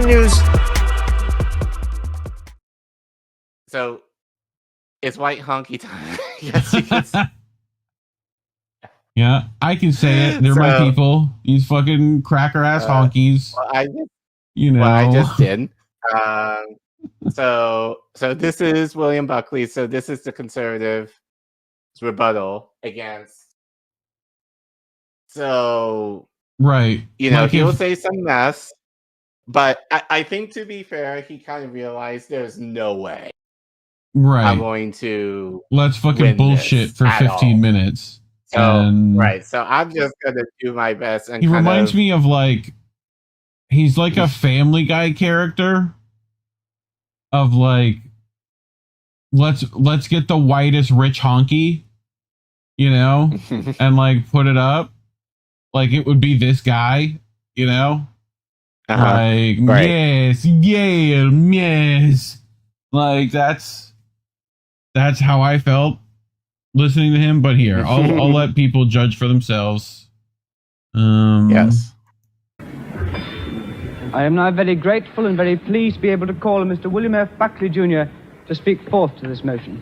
CNN News. So, it's white honky time. Yes, you can say. Yeah, I can say it. They're my people. These fucking cracker ass honkies. Well, I just did. So this is William Buckley. So this is the conservative rebuttal against. So right, he'll say some mess, but I think, to be fair, he kind of realized there's no way. Right, I'm going to let's fucking bullshit for 15 minutes. So so I'm just gonna do my best. And he reminds me of he's like a Family Guy character. Of let's get the whitest rich honky, and put it up, it would be this guy, right. yes, that's how I felt listening to him. But here, I'll let people judge for themselves. Yes. I am now very grateful and very pleased to be able to call on Mr. William F. Buckley, Jr. to speak forth to this motion.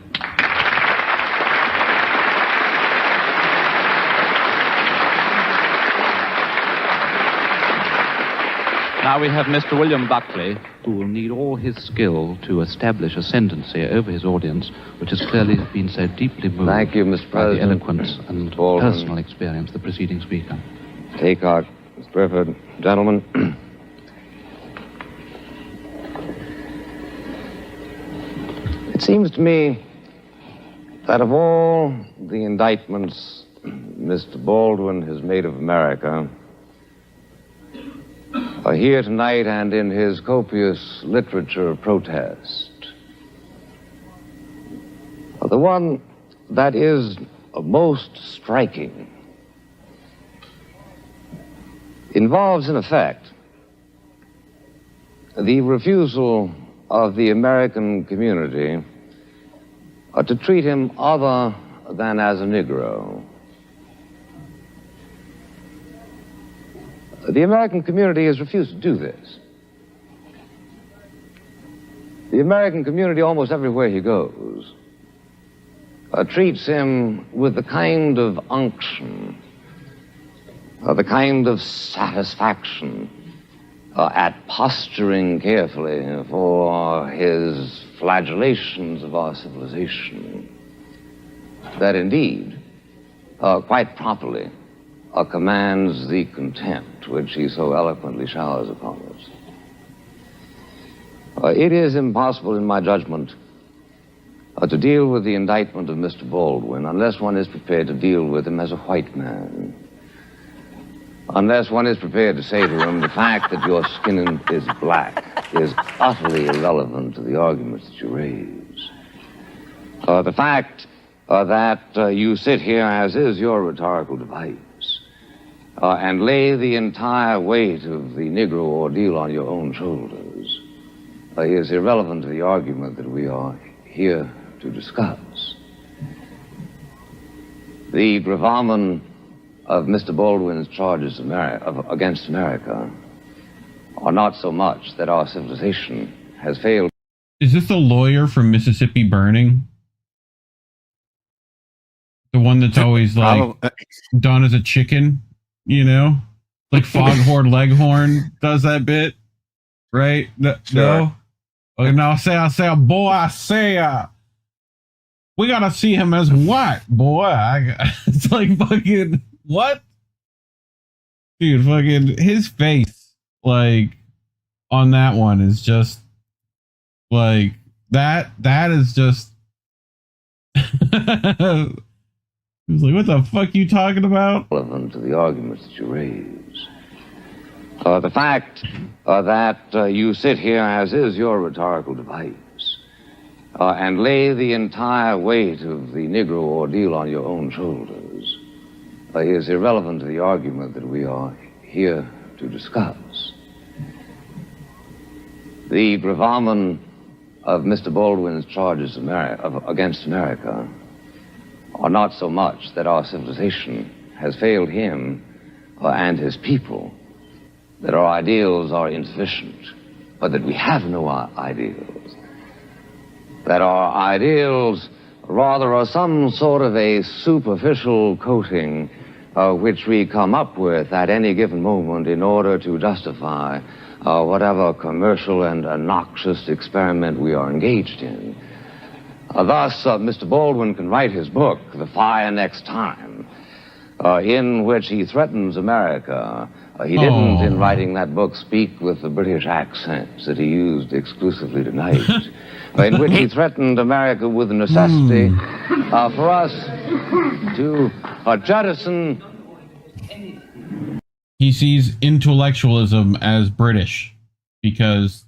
Now we have Mr. William Buckley, who will need all his skill to establish ascendancy over his audience, which has clearly been so deeply moved. Thank you, Mr. by the President. eloquence and Baldwin. personal experience of the preceding speaker. Aycock, Mr. Griffith, gentlemen. It seems to me that of all the indictments Mr. Baldwin has made of America, here tonight and in his copious literature of protest, the one that is most striking involves, in effect, the refusal of the American community to treat him other than as a Negro. The American community has refused to do this. The American community, almost everywhere he goes, treats him with the kind of unction, the kind of satisfaction at posturing carefully for his flagellations of our civilization, that indeed, quite properly, commands the contempt which he so eloquently showers upon us. It is impossible, in my judgment, to deal with the indictment of Mr. Baldwin unless one is prepared to deal with him as a white man. Unless one is prepared to say to him, the fact that your skin is black is utterly irrelevant to the arguments that you raise. The fact that you sit here, as is your rhetorical device, and lay the entire weight of the Negro ordeal on your own shoulders is irrelevant to the argument that we are here to discuss. The gravamen of Mr. Baldwin's charges against America are not so much that our civilization has failed. Is this the lawyer from Mississippi Burning? The one that's always done as a chicken, like Foghorn Leghorn does that bit, right? No. Okay, now I say, boy, we gotta see him as white, boy. It's like fucking what, dude? Fucking his face, on that one is just that. That is just. He was like, what the fuck you talking about? Relevant to the arguments that you raise. The fact that you sit here, as is your rhetorical device, and lay the entire weight of the Negro ordeal on your own shoulders is irrelevant to the argument that we are here to discuss. The gravamen of Mr. Baldwin's charges against America are not so much that our civilization has failed him and his people, that our ideals are insufficient, but that we have no ideals. That our ideals rather are some sort of a superficial coating which we come up with at any given moment in order to justify whatever commercial and noxious experiment we are engaged in. Thus, Mr. Baldwin can write his book, The Fire Next Time, in which he threatens America. He didn't, in writing that book, speak with the British accents that he used exclusively tonight, in which he threatened America with the necessity for us to jettison. He sees intellectualism as British because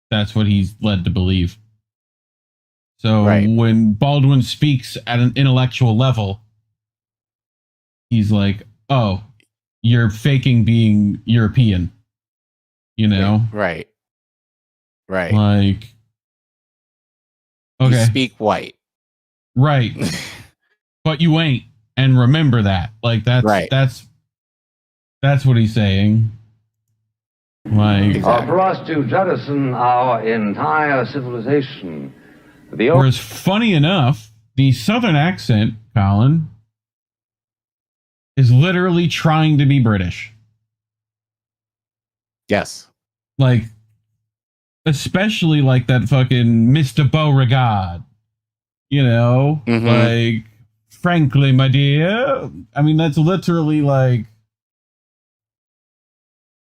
that's what he's led to believe. So when Baldwin speaks at an intellectual level, he's like, oh, you're faking being European, you know? Right. Like, okay. You speak white. Right. But you ain't. And remember that. Like, that's what he's saying. Like, for us to jettison our entire civilization. Whereas, funny enough, the Southern accent, Collin, is literally trying to be British. Yes. Like, especially like that fucking Mr. Beauregard. You know? Like, frankly, my dear. I mean, that's literally like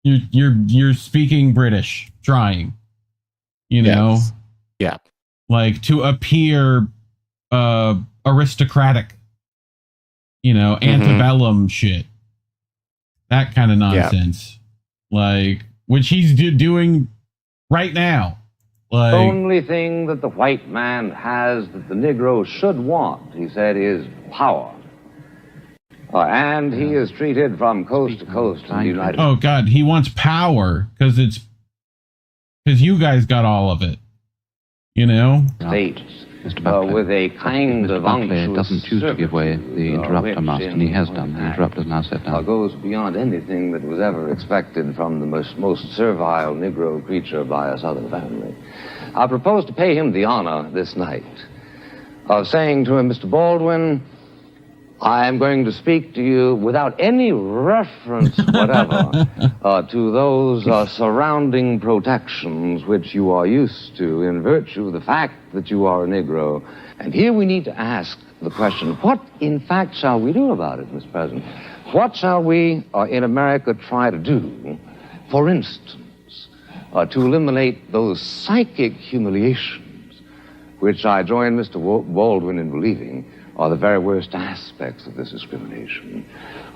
you're speaking British, trying. You know? Yes. Yeah. Like, to appear aristocratic. You know, antebellum shit. That kind of nonsense. Yeah. Like, which he's doing right now. Like, the only thing that the white man has that the Negro should want, he said, is power. And he is treated from coast to coast in the United States. Oh, God, he wants power because you guys got all of it. You know? States. Mr. Buckley, with a kind Mr. of Buckley doesn't choose to give way the interrupter master, and he has done. The interrupter is now set down. Goes beyond anything that was ever expected from the most servile Negro creature by a Southern family. I propose to pay him the honor this night of saying to him, Mr. Baldwin, I am going to speak to you without any reference whatever to those surrounding protections which you are used to in virtue of the fact that you are a Negro. And here we need to ask the question, what in fact shall we do about it, Mr. President? What shall we in America try to do, for instance, to eliminate those psychic humiliations which I join Mr. Baldwin in believing are the very worst aspects of this discrimination.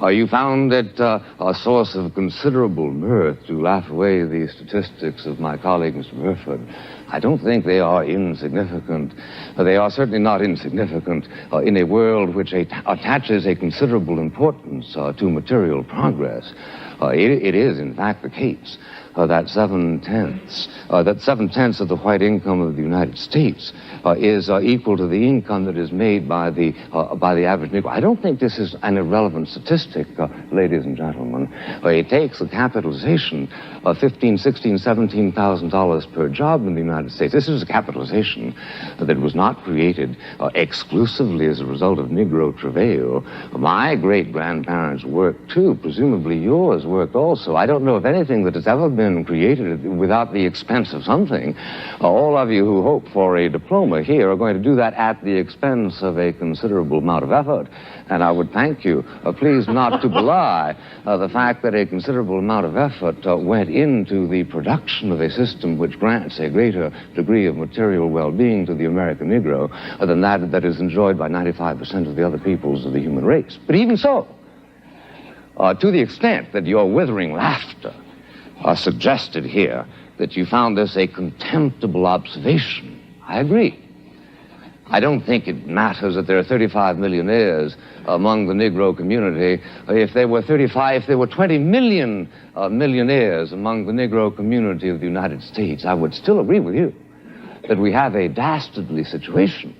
You found it a source of considerable mirth to laugh away the statistics of my colleague, Mr. Burford. I don't think they are insignificant. They are certainly not insignificant in a world which attaches a considerable importance to material progress. It is, in fact, the case that 7/10 of the white income of the United States is equal to the income that is made by the average Negro. I don't think this is an irrelevant statistic, ladies and gentlemen. It takes a capitalization of $15,000, $16,000, $17,000 per job in the United States. This is a capitalization that was not created exclusively as a result of Negro travail. My great-grandparents worked too. Presumably yours worked also. I don't know of anything that has ever been created without the expense of something. All of you who hope for a diploma here are going to do that at the expense of a considerable amount of effort. And I would thank you, please not to belie the fact that a considerable amount of effort went into the production of a system which grants a greater degree of material well-being to the American Negro than that is enjoyed by 95% of the other peoples of the human race. But even so, to the extent that your withering laughter suggested here that you found this a contemptible observation, I agree. I don't think it matters that there are 35 millionaires among the Negro community. If there were 20 million millionaires among the Negro community of the United States, I would still agree with you that we have a dastardly situation.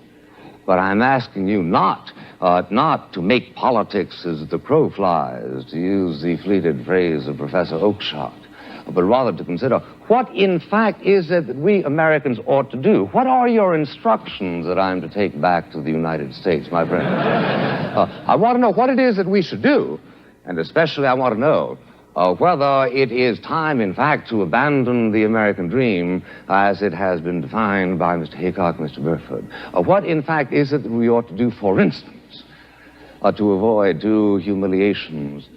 But I'm asking you not to make politics as the crow flies, to use the fleeted phrase of Professor Oakeshott. but rather to consider what, in fact, is it that we Americans ought to do. What are your instructions that I'm to take back to the United States, my friend? I want to know what it is that we should do, and especially I want to know whether it is time, in fact, to abandon the American dream as it has been defined by Mr. Haycock and Mr. Burford. What, in fact, is it that we ought to do, for instance, to avoid two humiliations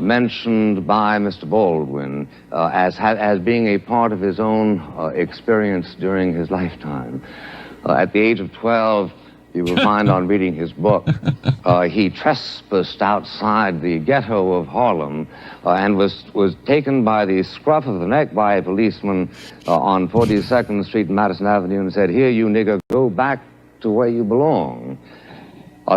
mentioned by Mr. Baldwin as being a part of his own experience during his lifetime. At the age of 12, you will find on reading his book, he trespassed outside the ghetto of Harlem and was taken by the scruff of the neck by a policeman on 42nd Street and Madison Avenue and said, "Here, you nigger, go back to where you belong."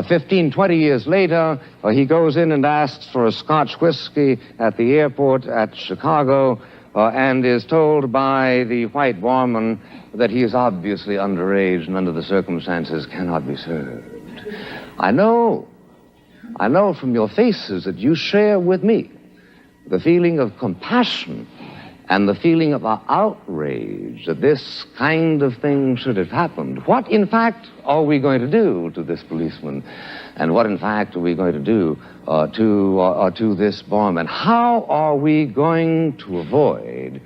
15, 20 years later, he goes in and asks for a Scotch whiskey at the airport at Chicago and is told by the white barman that he is obviously underage and under the circumstances cannot be served. I know from your faces that you share with me the feeling of compassion and the feeling of outrage that this kind of thing should have happened. What, in fact, are we going to do to this policeman? And what, in fact, are we going to do to this barman? How are we going to avoid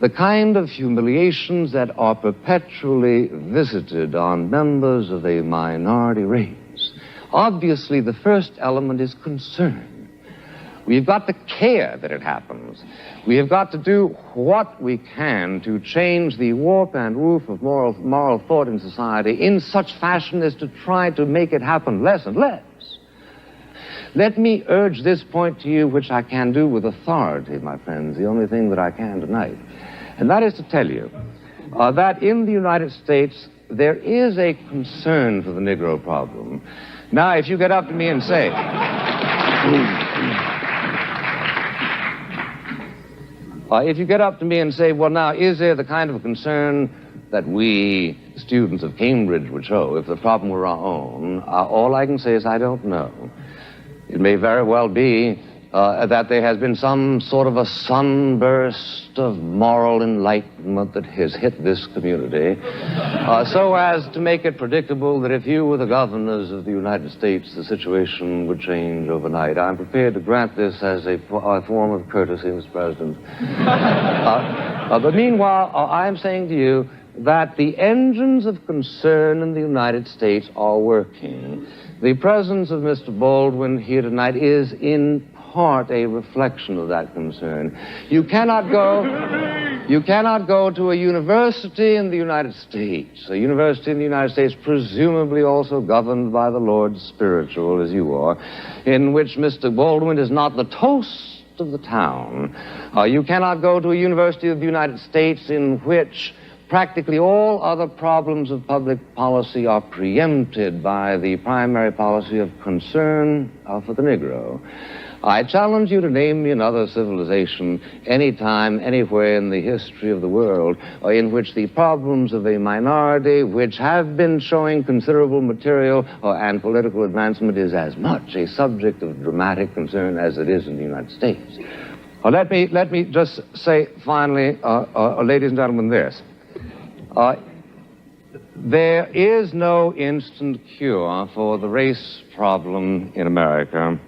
the kind of humiliations that are perpetually visited on members of a minority race? Obviously, the first element is concern. We've got to care that it happens. We have got to do what we can to change the warp and woof of moral thought in society in such fashion as to try to make it happen less and less. Let me urge this point to you, which I can do with authority, my friends, the only thing that I can tonight. And that is to tell you that in the United States, there is a concern for the Negro problem. Now, if you get up to me and say... if you get up to me and say, well, now, is there the kind of concern that we, students of Cambridge, would show if the problem were our own? All I can say is I don't know. It may very well be that there has been some sort of a sunburst of moral enlightenment that has hit this community, so as to make it predictable that if you were the governors of the United States, the situation would change overnight. I'm prepared to grant this as a form of courtesy, Mr. President. But meanwhile, I'm saying to you that the engines of concern in the United States are working. The presence of Mr. Baldwin here tonight is in part a reflection of that concern. You cannot go to a university in the United States, a university in the United States presumably also governed by the Lord Spiritual, as you are, in which Mr. Baldwin is not the toast of the town. You cannot go to a university of the United States in which practically all other problems of public policy are preempted by the primary policy of concern for the Negro. I challenge you to name me another civilization, anytime, anywhere in the history of the world, in which the problems of a minority, which have been showing considerable material and political advancement, is as much a subject of dramatic concern as it is in the United States. Let me just say finally, ladies and gentlemen, this. There is no instant cure for the race problem in America.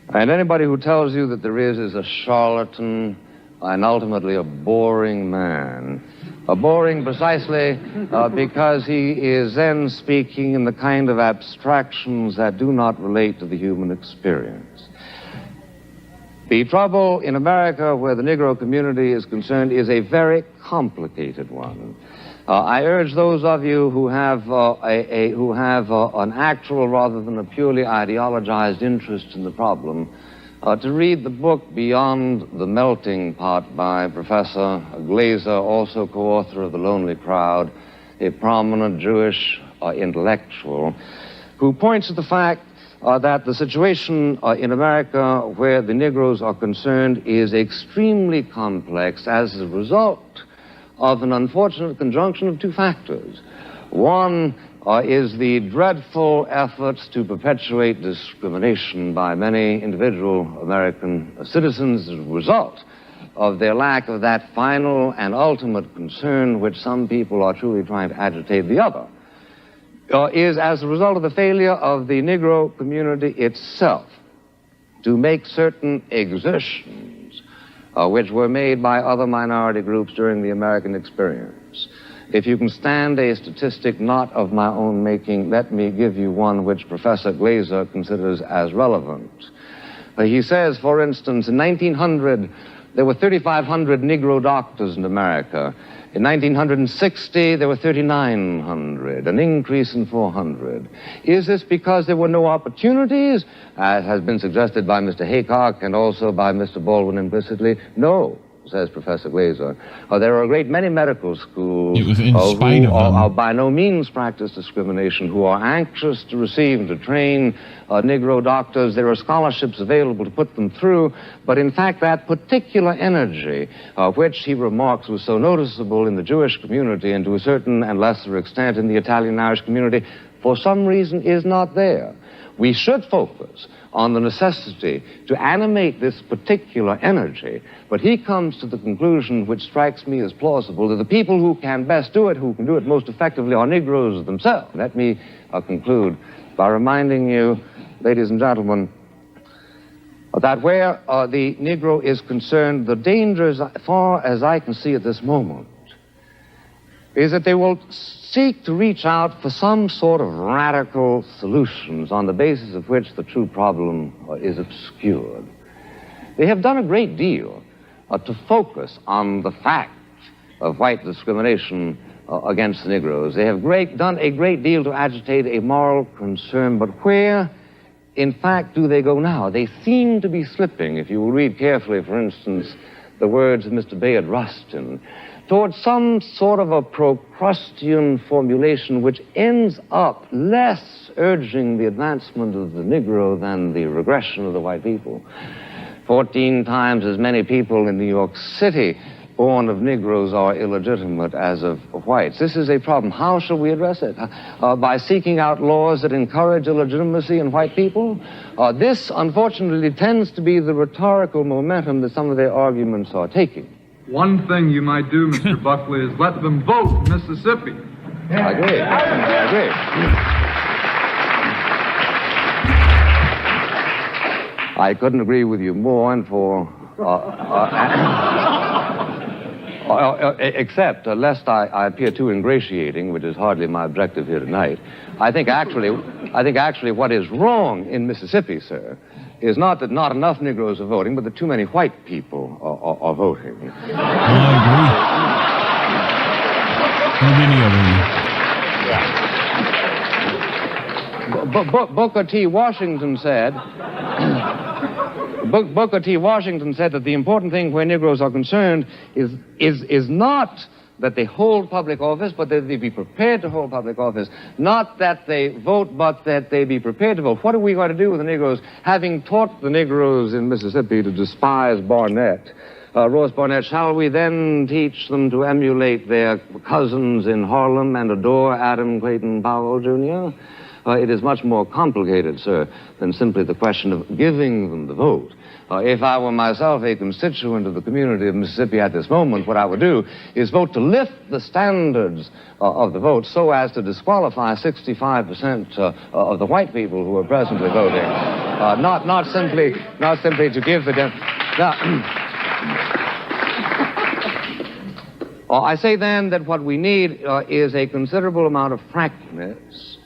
And anybody who tells you that there is a charlatan and ultimately a boring man. Boring precisely because he is then speaking in the kind of abstractions that do not relate to the human experience. The trouble in America where the Negro community is concerned is a very complicated one. I urge those of you who have an actual rather than a purely ideologized interest in the problem to read the book Beyond the Melting Pot by Professor Glaser, also co-author of The Lonely Crowd, a prominent Jewish intellectual, who points to the fact that the situation in America where the Negroes are concerned is extremely complex as a result of an unfortunate conjunction of two factors. One is the dreadful efforts to perpetuate discrimination by many individual American citizens as a result of their lack of that final and ultimate concern which some people are truly trying to agitate the other, is as a result of the failure of the Negro community itself to make certain exertions which were made by other minority groups during the American experience. If you can stand a statistic not of my own making, let me give you one which Professor Glaser considers as relevant. He says, for instance, in 1900, there were 3,500 Negro doctors in America. In 1960, there were 3,900, an increase in 400. Is this because there were no opportunities, as has been suggested by Mr. Haycock and also by Mr. Baldwin implicitly? No, says Professor Glaser. There are a great many medical schools who by no means practice discrimination, who are anxious to receive and to train Negro doctors. There are scholarships available to put them through, but in fact that particular energy, which he remarks was so noticeable in the Jewish community and to a certain and lesser extent in the Italian-Irish community, for some reason is not there. We should focus on the necessity to animate this particular energy, but he comes to the conclusion, which strikes me as plausible, that the people who can best do it, who can do it most effectively, are Negroes themselves. Let me conclude by reminding you, ladies and gentlemen, that where the Negro is concerned, the danger, as far as I can see at this moment, is that they will seek to reach out for some sort of radical solutions on the basis of which the true problem is obscured. They have done a great deal to focus on the fact of white discrimination against the Negroes. They have done a great deal to agitate a moral concern, but where, in fact, do they go now? They seem to be slipping, if you will read carefully, for instance, the words of Mr. Bayard Rustin, towards some sort of a Procrustean formulation which ends up less urging the advancement of the Negro than the regression of the white people. 14 times as many people in New York City born of Negroes are illegitimate as of whites. This is a problem. How shall we address it? By seeking out laws that encourage illegitimacy in white people? This, unfortunately, tends to be the rhetorical momentum that some of their arguments are taking. One thing you might do, Mr. Buckley, is let them vote in Mississippi. I agree. I couldn't agree with you more, and for except lest I appear too ingratiating, which is hardly my objective here tonight. I think actually what is wrong in Mississippi, sir, is not that not enough Negroes are voting, but that too many white people are voting. I agree. Booker T. Washington said... Booker T. Washington said that the important thing where Negroes are concerned is not that they hold public office, but that they be prepared to hold public office. Not that they vote, but that they be prepared to vote. What are we going to do with the Negroes, having taught the Negroes in Mississippi to despise Barnett, Ross Barnett? Shall we then teach them to emulate their cousins in Harlem and adore Adam Clayton Powell, Jr.? It is much more complicated, sir, than simply the question of giving them the vote. If I were myself a constituent of the community of Mississippi at this moment, what I would do is vote to lift the standards of the vote so as to disqualify 65% of the white people who are presently voting. Not simply to give the... I say then that what we need is a considerable amount of frankness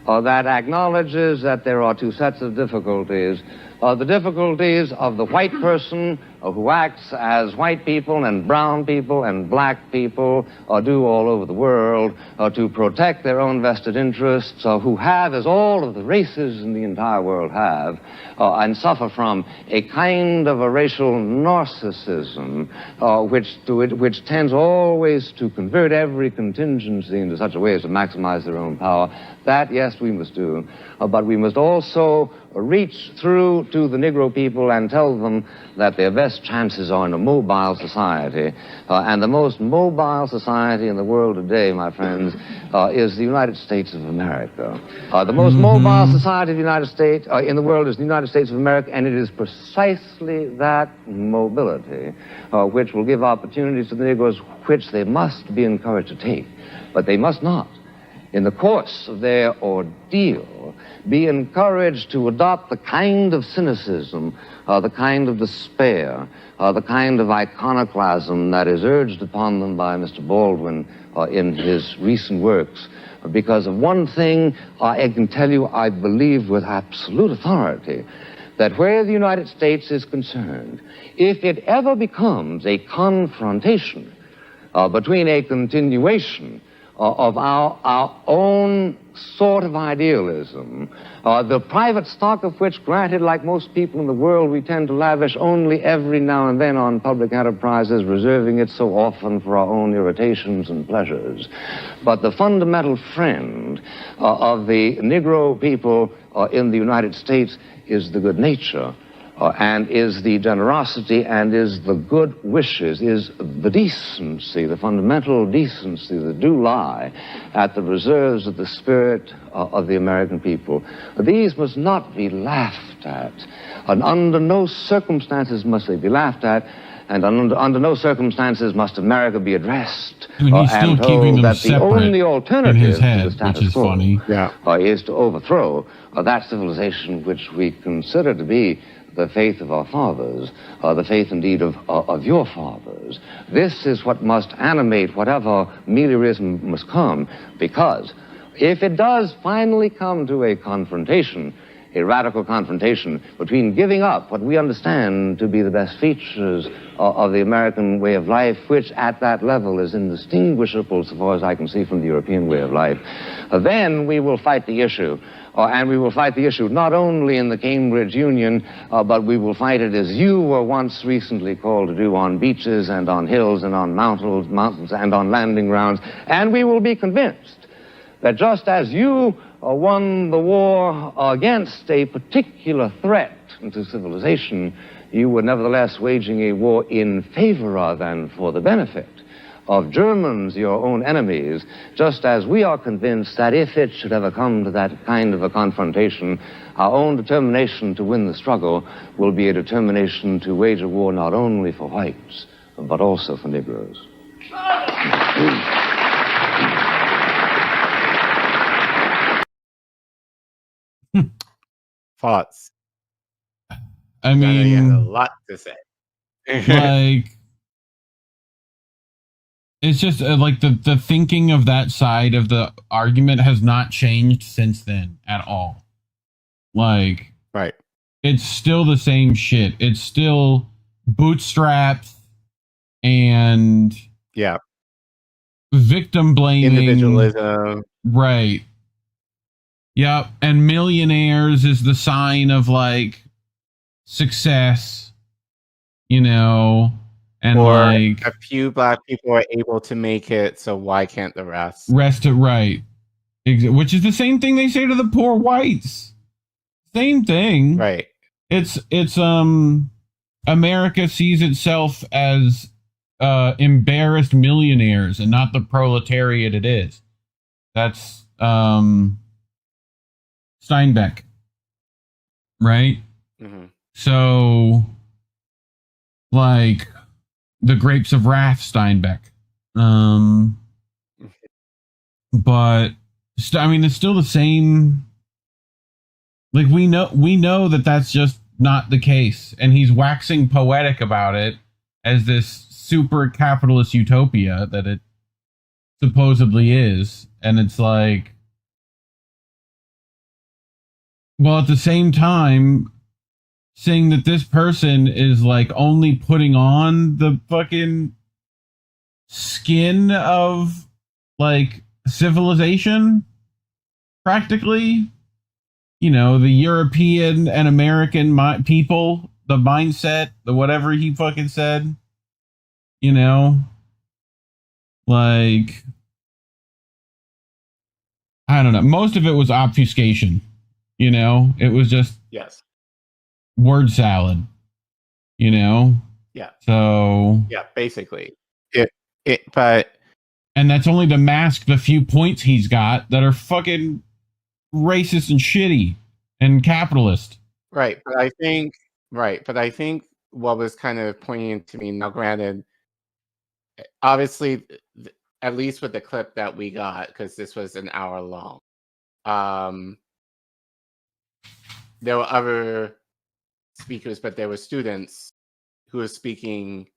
that acknowledges that there are two sets of difficulties. The difficulties of the white person who acts as white people and brown people and black people do all over the world to protect their own vested interests, who have, as all of the races in the entire world have, and suffer from a kind of a racial narcissism which tends always to convert every contingency into such a way as to maximize their own power. That, yes, we must do. But we must also reach through to the Negro people and tell them that their best chances are in a mobile society. And the most mobile society in the world today, my friends, is the United States of America. The most mobile society of the United States, in the world is the United States of America, and it is precisely that mobility which will give opportunities to the Negroes which they must be encouraged to take. But they must not, in the course of their ordeal, be encouraged to adopt the kind of cynicism, the kind of despair, the kind of iconoclasm that is urged upon them by Mr. Baldwin in his recent works. Because of one thing, I can tell you, I believe with absolute authority, that where the United States is concerned, if it ever becomes a confrontation between a continuation of our own sort of idealism, the private stock of which, granted, like most people in the world, we tend to lavish only every now and then on public enterprises, reserving it so often for our own irritations and pleasures. But the fundamental friend of the Negro people in the United States is the good nature, and is the generosity, and is the good wishes, is the decency, the fundamental decency that do lie at the reserves of the spirit of the American people. These must not be laughed at, and under no circumstances must they be laughed at, and under no circumstances must America be addressed he's still and keeping told them that the only alternative in his head, to the status which is quo funny. is to overthrow that civilization which we consider to be the faith of our fathers, the faith indeed of your fathers. This is what must animate whatever meliorism must come, because if it does finally come to a confrontation, a radical confrontation between giving up what we understand to be the best features of the American way of life, which at that level is indistinguishable, so far as I can see, from the European way of life, then we will fight the issue. And we will fight the issue not only in the Cambridge Union, but we will fight it, as you were once recently called to do, on beaches and on hills and on mountains and on landing grounds. And we will be convinced that just as you won the war against a particular threat to civilization, you were nevertheless waging a war in favor of and for the benefit of Germans, your own enemies, just as we are convinced that if it should ever come to that kind of a confrontation, our own determination to win the struggle will be a determination to wage a war not only for whites, but also for Negroes. Thoughts? I mean, he has a lot to say. like, it's just like the thinking of that side of the argument has not changed since then at all. Like, right. It's still the same shit. It's still bootstraps and victim blaming, individualism. Right. Yep. And millionaires is the sign of like success, you know. And or like a few black people are able to make it, so why can't the rest? Right. Which is the same thing they say to the poor whites. Same thing. Right. It's America sees itself as embarrassed millionaires and not the proletariat it is. That's Steinbeck. Right? Mm-hmm. So like The Grapes of Wrath, Steinbeck. But I mean, it's still the same. Like, we know that that's just not the case, and he's waxing poetic about it as this super capitalist utopia that it supposedly is, and it's like, well, at the same time, saying that this person is like only putting on the fucking skin of like civilization, practically, you know, the European and American people, the mindset, the whatever he fucking said, you know, like, I don't know. Most of it was obfuscation. You know, it was just Yes. word salad. You know? Yeah. So Yeah, basically. But and that's only to mask the few points he's got that are fucking racist and shitty and capitalist. right, but I think what was kind of poignant to me, now granted, obviously, at least with the clip that we got, because this was an hour long, there were other speakers, but there were students who were speaking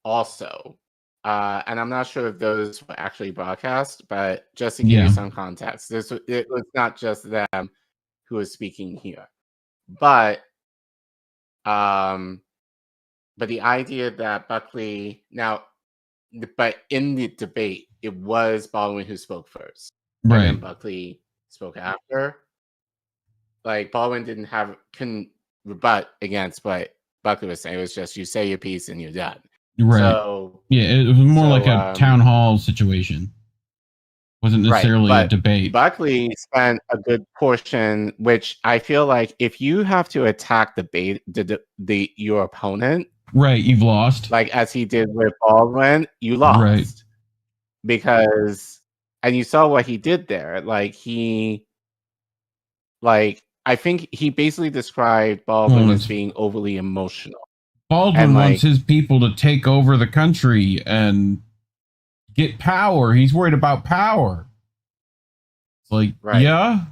also. And I'm not sure if those were actually broadcast, but just to give you some context, it was not just them who was speaking here. But the idea that Buckley but in the debate, it was Baldwin who spoke first, Right. and then Buckley spoke after. Like Baldwin couldn't rebut against what Buckley was saying. It was just you say your piece and you're done. Right. So, yeah, it was more like a town hall situation. Wasn't necessarily a debate. Buckley spent a good portion, which I feel like if you have to attack your opponent, right, you've lost. Like as he did with Baldwin, you lost. Right. Because, and you saw what he did there. I think he basically described Baldwin as being overly emotional. Baldwin wants his people to take over the country and get power. He's worried about power. It's like, yeah.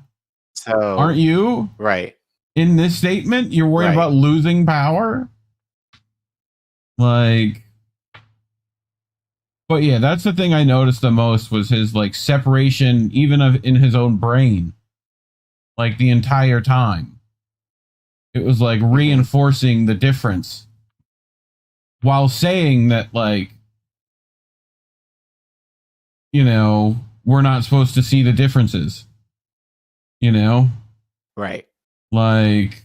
So aren't you? Right. In this statement, you're worried about losing power? Like, but yeah, that's the thing I noticed the most was his like separation, even in his own brain, like the entire time. It was like reinforcing the difference while saying that, like, you know, we're not supposed to see the differences, you know? Right. Like,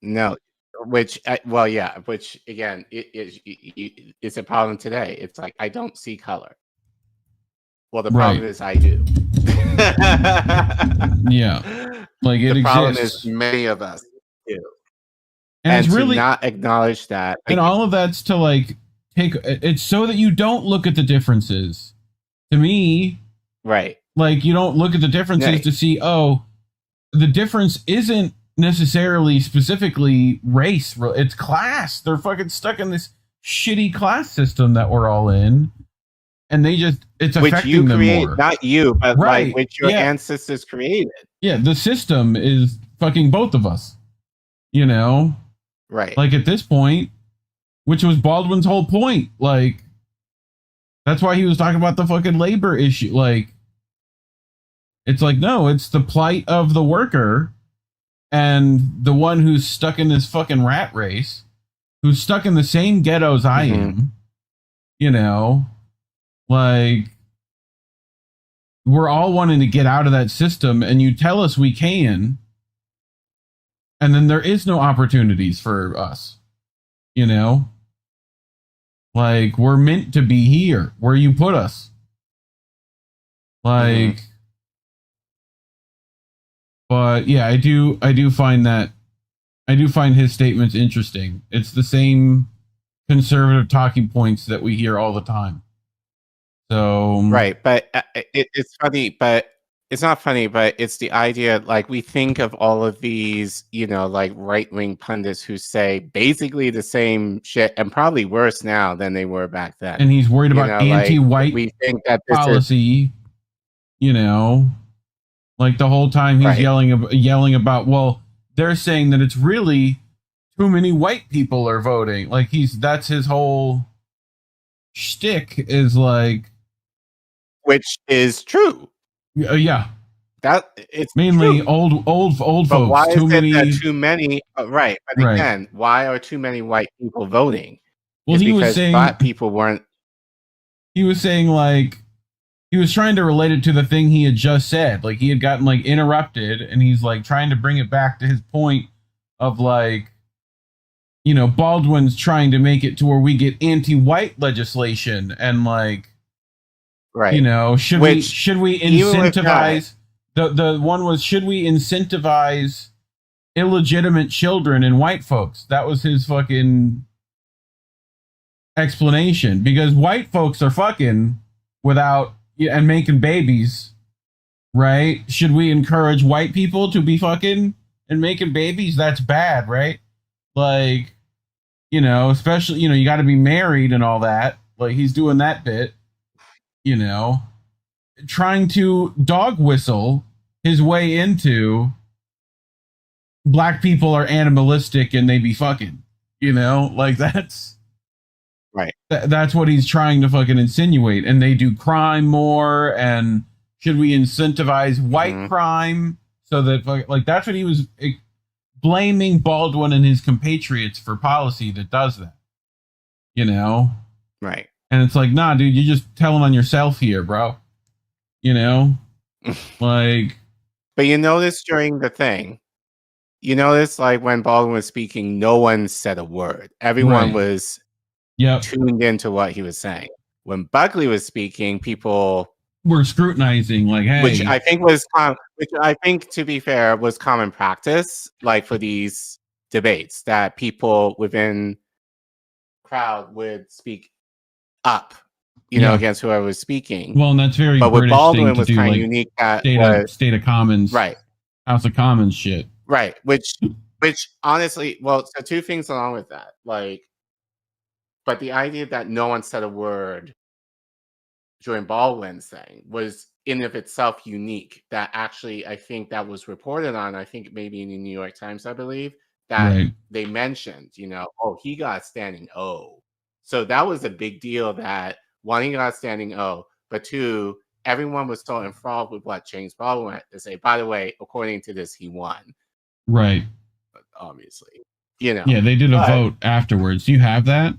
no. Which again, it's a problem today. It's like, I don't see color. Well, the problem is I do. Yeah. Like it the exists. problem is many of us do. And it's really to not acknowledge that. And all of that's to like it's so that you don't look at the differences. To me, right. Like you don't look at the differences to see, oh, the difference isn't necessarily specifically race, it's class. They're fucking stuck in this shitty class system that we're all in, and it's affecting them more. Not you, but like which your ancestors created. Yeah, the system is fucking both of us, you know? Right. Like at this point, which was Baldwin's whole point, like that's why he was talking about the fucking labor issue. Like it's like, no, it's the plight of the worker and the one who's stuck in this fucking rat race, who's stuck in the same ghettos I am, you know, like we're all wanting to get out of that system, and you tell us we can, and then there is no opportunities for us, you know, like we're meant to be here where you put us. Like, but yeah, I do find his statements interesting. It's the same conservative talking points that we hear all the time. So right, but it's funny, but it's not funny, but it's the idea, like we think of all of these, you know, like right-wing pundits who say basically the same shit and probably worse now than they were back then. And he's worried about anti-white we think that policy, you know, like the whole time he's yelling about, well, they're saying that it's really too many white people are voting. Like that's his whole shtick is like, which is true. Yeah, that it's mainly true. old folks. But why too is many? That too many? Right. But again, why are too many white people voting? Well, he was saying black people weren't. He was saying like he was trying to relate it to the thing he had just said. Like he had gotten like interrupted, and he's like trying to bring it back to his point of like, you know, Baldwin's trying to make it to where we get anti-white legislation and like. Right. You know, should we incentivize The one was, should we incentivize illegitimate children and white folks? That was his fucking explanation, because white folks are fucking without and making babies, right? Should we encourage white people to be fucking and making babies? That's bad, right? Like, you know, especially, you know, you got to be married and all that. Like, he's doing that bit, you know, trying to dog whistle his way into black people are animalistic and they be fucking, you know, like that's right. That's what he's trying to fucking insinuate. And they do crime more. And should we incentivize white crime so that, like, that's what he was blaming Baldwin and his compatriots for policy that does that, you know? Right. And it's like, nah, dude, you're just telling on yourself here, bro. You know? Like. But you notice during the thing, you notice, like, when Baldwin was speaking, no one said a word. Everyone was tuned into what he was saying. When Buckley was speaking, people were scrutinizing, like, hey. Which I think, to be fair, was common practice, like, for these debates, that people within crowd would speak up, you know, against whoever was speaking. Well, and that's very but with British Baldwin thing was to do, kind of like, unique. That state of Commons, right? House of Commons shit, right? Which honestly, well, so two things along with that, like, but the idea that no one said a word during Baldwin's thing was in of itself unique. That actually, I think that was reported on. I think maybe in the New York Times, I believe, that they mentioned, you know, oh, he got a standing O. So that was a big deal. That one, he got a standing O, but two, everyone was so enthralled with what James Baldwin had to say. By the way, according to this, he won. Right. But obviously, you know. Yeah, they did a vote afterwards. Do you have that?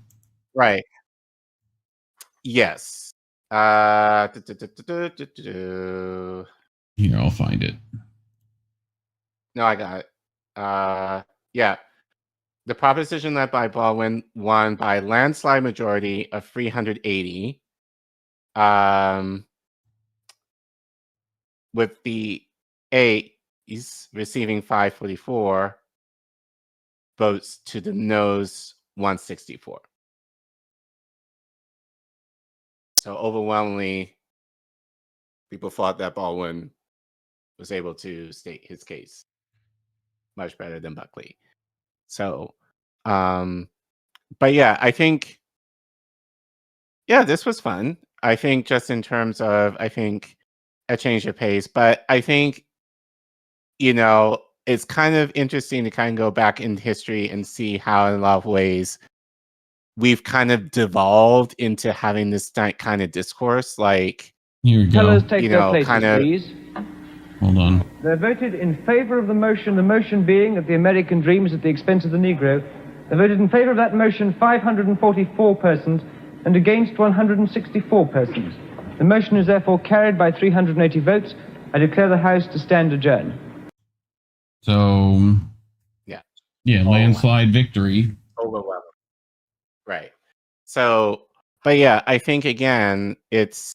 Right. Yes. Here, I'll find it. No, I got it. Yeah. The proposition led by Baldwin won by landslide majority of 380. With the A's receiving 544 votes to the no's 164. So overwhelmingly, people thought that Baldwin was able to state his case much better than Buckley. So, but yeah, I think, yeah, this was fun. I think just in terms of, I think a change of pace, but I think, you know, it's kind of interesting to kind of go back in history and see how in a lot of ways we've kind of devolved into having this kind of discourse, like, here we go. Tellers take you their know, places, kind of, please. Hold on. They voted in favor of the motion being that the American dream is at the expense of the Negro. They voted in favor of that motion 544 persons and against 164 persons. The motion is therefore carried by 380 votes. I declare the House to stand adjourned. So, yeah, landslide victory. Overwhelming. Right. So, but yeah, I think again, it's,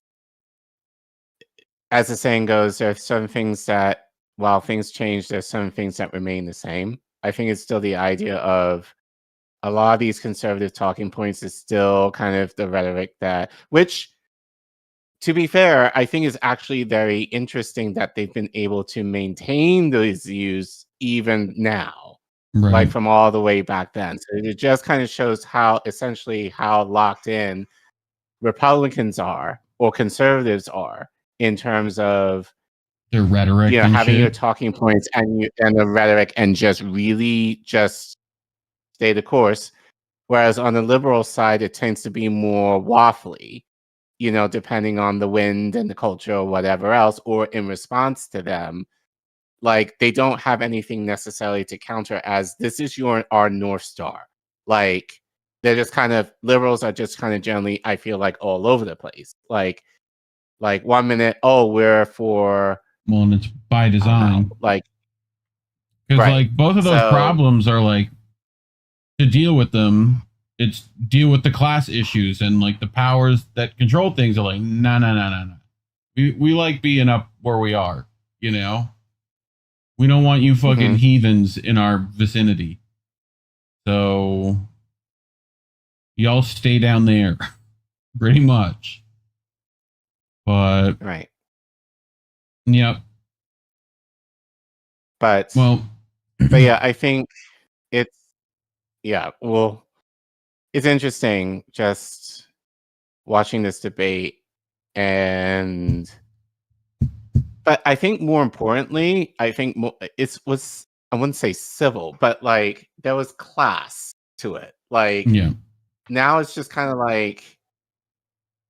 as the saying goes, there are some things that, while things change, there's some things that remain the same. I think it's still the idea of a lot of these conservative talking points is still kind of the rhetoric that, which, to be fair, I think is actually very interesting that they've been able to maintain those views even now, like from all the way back then. So it just kind of shows how essentially how locked in Republicans are or conservatives are in terms of their rhetoric, you know, and having shit. your talking points and the rhetoric, and just really just stay the course. Whereas on the liberal side, it tends to be more waffly, you know, depending on the wind and the culture or whatever else, or in response to them, like they don't have anything necessarily to counter as this is our North Star. Like they're just kind of, liberals are just kind of generally, I feel like, all over the place. Like 1 minute, oh, we're for, well, and it's by design. Like, because like both of those problems are like, to deal with them, it's deal with the class issues, and like the powers that control things are like, no. We like being up where we are, You know, we don't want you fucking heathens in our vicinity. So y'all stay down there, pretty much. But Right. Yep. But yeah, I think it's it's interesting just watching this debate, but I think more importantly, I wouldn't say civil, but like there was class to it. Like now it's just kind of like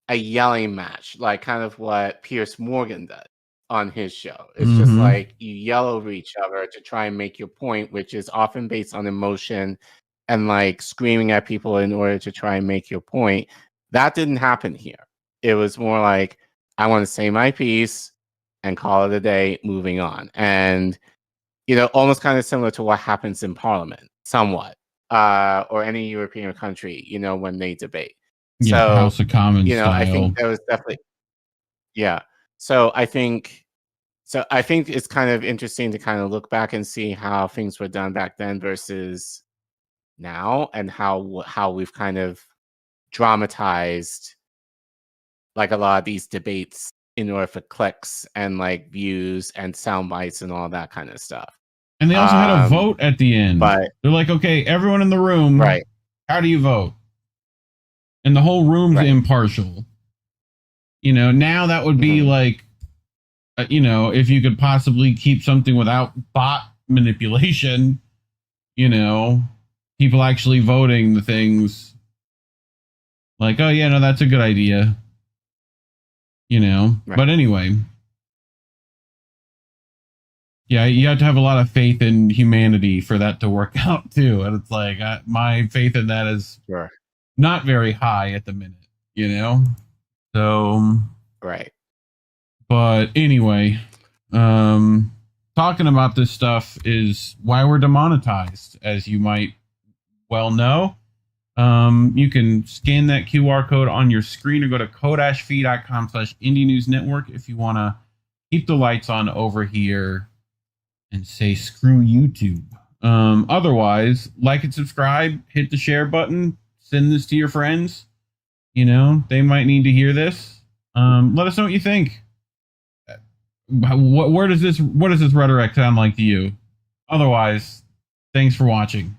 a yelling match, like kind of what Piers Morgan does on his show. It's just like you yell over each other to try and make your point, which is often based on emotion and like screaming at people in order to try and make your point. That didn't happen here. It was more like, I want to say my piece and call it a day, moving on. And, you know, almost kind of similar to what happens in Parliament, somewhat, or any European country, you know, when they debate. Yeah, so, House of Commons style. I think there was definitely, So I think it's kind of interesting to kind of look back and see how things were done back then versus now, and how we've kind of dramatized like a lot of these debates in order for clicks and like views and sound bites and all that kind of stuff. And they also had a vote at the end. But they're like, okay, everyone in the room, right? How do you vote? And the whole room's impartial. You know, now that would be like, you know, if you could possibly keep something without bot manipulation, you know, people actually voting the things like, oh yeah, no, that's a good idea. You know, but anyway, yeah, you have to have a lot of faith in humanity for that to work out too. And it's like, my faith in that is not very high at the minute, you know? So, but anyway, talking about this stuff is why we're demonetized, as you might well know. You can scan that QR code on your screen or go to codashfee.com/Indie News Network if you want to keep the lights on over here and say screw YouTube. Otherwise, like and subscribe, hit the share button, send this to your friends. You know, they might need to hear this. Let us know what you think. What does this rhetoric sound like to you? Otherwise, thanks for watching.